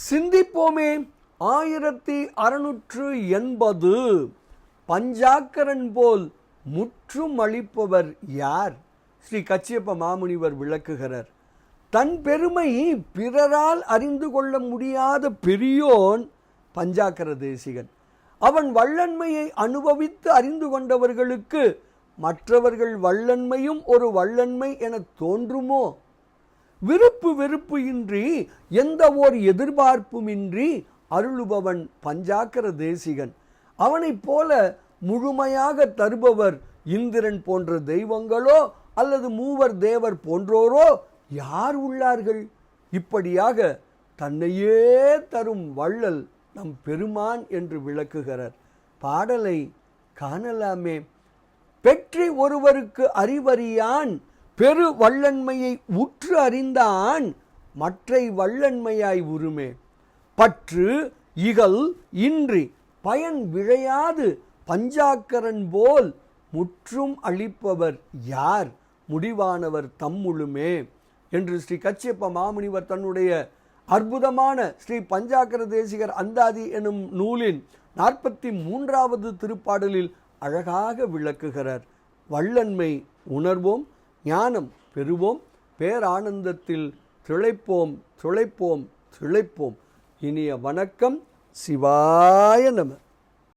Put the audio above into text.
சிந்திப்போமே. 1680 பஞ்சாக்கரன் போல் முற்றும் அளிப்பவர் யார்? ஸ்ரீ கச்சியப்ப மாமுனிவர் விளக்குகிறார். தன் பெருமை பிறரால் அறிந்து கொள்ள முடியாத பெரியோன் பஞ்சாக்கர தேசிகன். அவன் வள்ளன்மையை அனுபவித்து அறிந்து கொண்டவர்களுக்கு மற்றவர்கள் வள்ளன்மையும் ஒரு வள்ளன்மை என தோன்றுமோ? விருப்பு வெறுப்பு இன்றி எந்த ஓர் எதிர்பார்ப்புமின்றி அருளுபவன் பஞ்சாக்கர தேசிகன். அவனைப் போல முழுமையாக தருபவர் இந்திரன் போன்ற தெய்வங்களோ அல்லது மூவர் தேவர் போன்றோரோ யார் உள்ளார்கள்? இப்படியாக தன்னையே தரும் வள்ளல் நம் பெருமான் என்று விளக்குகிறார். பாடலை காணலாமே. பெற்றி ஒருவருக்கு அறிவறியான் பெரு வள்ளன்மையை உற்று அறிந்தான் மற்றை வள்ளன்மையாய் உருமே. பற்று இகல் இன்றி பயன் விழையாது பஞ்சாக்கரன் போல் முற்றும் அளிப்பவர் யார்? முடிவானவர் தம்முழுமே என்று ஸ்ரீ கச்சியப்ப மாமுனிவர் தன்னுடைய அற்புதமான ஸ்ரீ பஞ்சாக்கர தேசிகர் அந்தாதி எனும் நூலின் 43வது திருப்பாடலில் அழகாக விளக்குகிறார். வள்ளன்மை உணர்வோம், ஞானம் பெறுவோம், பேரானந்தத்தில் திளைப்போம் திளைப்போம் திளைப்போம். இனிய வணக்கம். சிவாய நம.